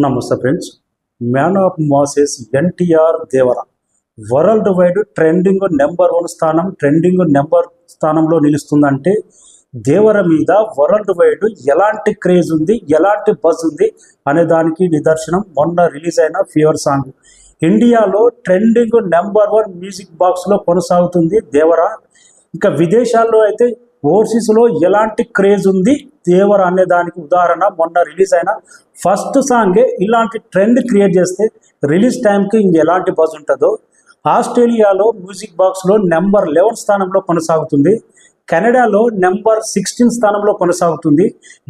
నమస్తే friends. Man of masses NTR Devara world wide trending number స్థానంలో నిలుస్తుందంటే దేవర మీద వరల్డ్ వైడ్ ఎలాంటి క్రేజ్ ఉంది, ఎలాంటి బజ్ ఉంది అనే దానికి నిదర్శనం మొన్న రిలీజ్ అయిన ఫీవర్ సాంగ్. ఇండియాలో ట్రెండింగ్ నెంబర్ 1 మ్యూజిక్ బాక్స్లో కొనసాగుతుంది దేవర. ఇంకా విదేశాల్లో అయితే ఓవర్సీస్లో ఎలాంటి క్రేజ్ ఉంది దేవర అనే దానికి ఉదాహరణ మొన్న రిలీజ్ అయిన ఫస్ట్ సాంగే ఇలాంటి ట్రెండ్ క్రియేట్ చేస్తే రిలీజ్ టైంకి ఇంకెలాంటి బజ్ ఉంటుందో. ఆస్ట్రేలియాలో మ్యూజిక్ బాక్స్లో నెంబర్ 11 స్థానంలో కొనసాగుతుంది. కెనడాలో నెంబర్ 16 స్థానంలో కొనసాగుతుంది.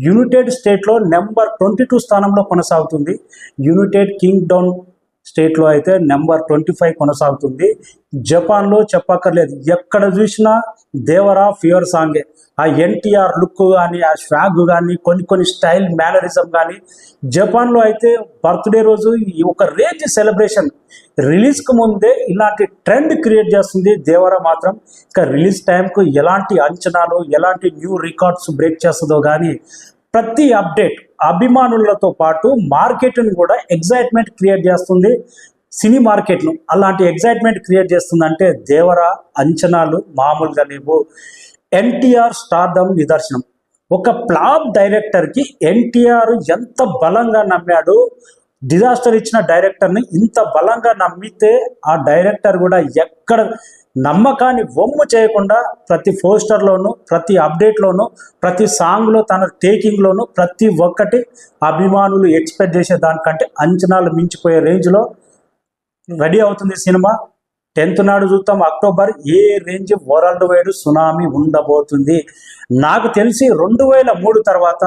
యునైటెడ్ స్టేట్లో నెంబర్ 22 స్థానంలో కొనసాగుతుంది. యునైటెడ్ కింగ్డమ్ స్టేట్లో అయితే నెంబర్ 25 కొనసాగుతుంది. జపాన్లో చెప్పక్కర్లేదు, ఎక్కడ చూసినా దేవరా ఫీవర్ సాంగే. ఆ ఎన్టీఆర్ లుక్ కానీ, ఆ స్వాగ్ కానీ, కొన్ని స్టైల్ మేనరిజం కానీ. జపాన్లో అయితే బర్త్డే రోజు ఒక రేంజ్ సెలబ్రేషన్. రిలీజ్కి ముందే ఇలాంటి ట్రెండ్ క్రియేట్ చేస్తుంది దేవరా మాత్రం. ఇంకా రిలీజ్ టైంకు ఎలాంటి అంచనాలు, ఎలాంటి న్యూ రికార్డ్స్ బ్రేక్ చేస్తుందో కానీ ప్రతి అప్డేట్ అభిమానులతో పాటు మార్కెట్ను కూడా ఎగ్జైట్మెంట్ క్రియేట్ చేస్తుంది. సినీ మార్కెట్ను అలాంటి ఎగ్జైట్మెంట్ క్రియేట్ చేస్తుందంటే దేవరా అంచనాలు మామూలుగా లేవు. ఎన్టీఆర్ స్టార్డమ్ నిదర్శనం. ఒక ఫ్లాప్ డైరెక్టర్కి ఎన్టీఆర్ ఎంత బలంగా నమ్మాడు. డిజాస్టర్ ఇచ్చిన డైరెక్టర్ని ఇంత బలంగా నమ్మితే ఆ డైరెక్టర్ కూడా ఎక్కడ నమ్మకాన్ని వమ్ము చేయకుండా ప్రతి పోస్టర్లోనూ, ప్రతి అప్డేట్లోనూ, ప్రతి సాంగ్లో, తన టేకింగ్లోనూ ప్రతి ఒక్కటి అభిమానులు ఎక్స్పెక్ట్ చేసే దానికంటే అంచనాలు మించిపోయే రేంజ్లో రెడీ అవుతుంది సినిమా. 10th నాడు చూద్దాం. అక్టోబర్ ఏ రేంజ్ వరల్డ్ వైడ్ సునామీ ఉండబోతుంది. నాకు తెలిసి 2003 తర్వాత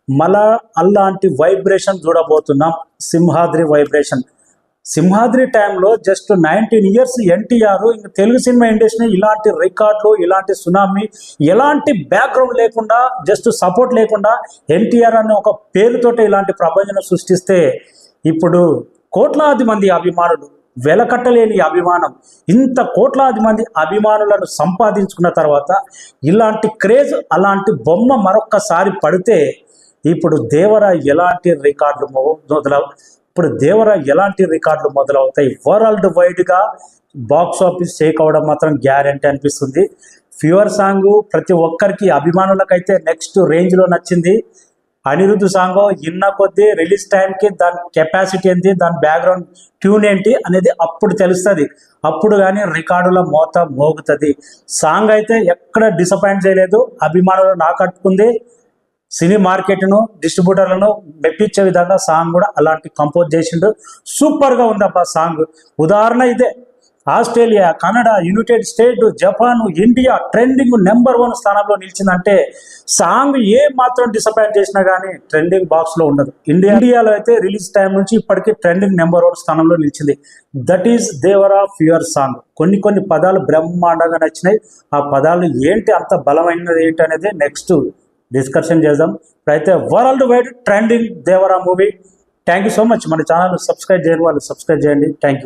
మళ్ళా అలాంటి వైబ్రేషన్ చూడబోతున్నాం. సింహాద్రి వైబ్రేషన్. సింహాద్రి టైంలో జస్ట్ 19 ఇయర్స్ ఎన్టీఆర్ ఇంక తెలుగు సినిమా ఇండస్ట్రీ ఇలాంటి రికార్డులు, ఇలాంటి సునామీ, ఎలాంటి బ్యాక్గ్రౌండ్ లేకుండా, జస్ట్ సపోర్ట్ లేకుండా ఎన్టీఆర్ అనే ఒక పేరుతోటి ఇలాంటి ప్రపంచం సృష్టిస్తే ఇప్పుడు కోట్లాది మంది అభిమానులు, వెలకట్టలేని అభిమానం, ఇంత కోట్లాది మంది అభిమానులను సంపాదించుకున్న తర్వాత ఇలాంటి క్రేజ్, అలాంటి బొమ్మ మరొక్కసారి పడితే ఇప్పుడు దేవర ఎలాంటి రికార్డులు మొదలవుతాయి. వరల్డ్ వైడ్గా బాక్స్ ఆఫీస్ షేక్ అవ్వడం మాత్రం గ్యారెంటీ అనిపిస్తుంది. ఫీవర్ సాంగ్ ప్రతి ఒక్కరికి అభిమానులకైతే నెక్స్ట్ రేంజ్లో నచ్చింది. అనిరుద్ధ్ సాంగ్ ఇన్న కొద్దీ రిలీజ్ టైంకి దాని కెపాసిటీ ఏంటి, దాని బ్యాక్గ్రౌండ్ ట్యూన్ ఏంటి అనేది అప్పుడు తెలుస్తుంది. అప్పుడు కానీ రికార్డుల మోత మోగుతుంది. సాంగ్ అయితే ఎక్కడ డిసప్పాయింట్ చేయలేదు, అభిమానులను ఆకట్టుకుంది. సినీ మార్కెట్ను, డిస్ట్రిబ్యూటర్లను మెప్పించే విధంగా సాంగ్ కూడా అలాంటి కంపోజ్ చేసిండు. సూపర్గా ఉందబ్బా సాంగ్. ఉదాహరణ ఇదే. Australia, Canada, United state, Japan, India trending number 1 స్థానంలో నిలిచిందంటే సాంగ్ ఏ మాత్రం డిసప్పాయింట్ చేసినా కానీ ట్రెండింగ్ బాక్స్లో ఉండదు. ఇండియాలో అయితే రిలీజ్ టైం నుంచి ఇప్పటికీ ట్రెండింగ్ నెంబర్ 1 స్థానంలో నిలిచింది. That is Devara fever song. కొన్ని పదాలు బ్రహ్మాండంగా నచ్చినాయి. ఆ పదాలు ఏంటి, అంత బలమైనది ఏంటి అనేది నెక్స్ట్ డిస్కషన్ చేద్దాం. ఇప్పుడైతే world wide trending Devara movie. Thank you so much. మన ఛానల్ సబ్స్క్రైబ్ చేయని వాళ్ళు సబ్స్క్రైబ్ చేయండి. Thank you.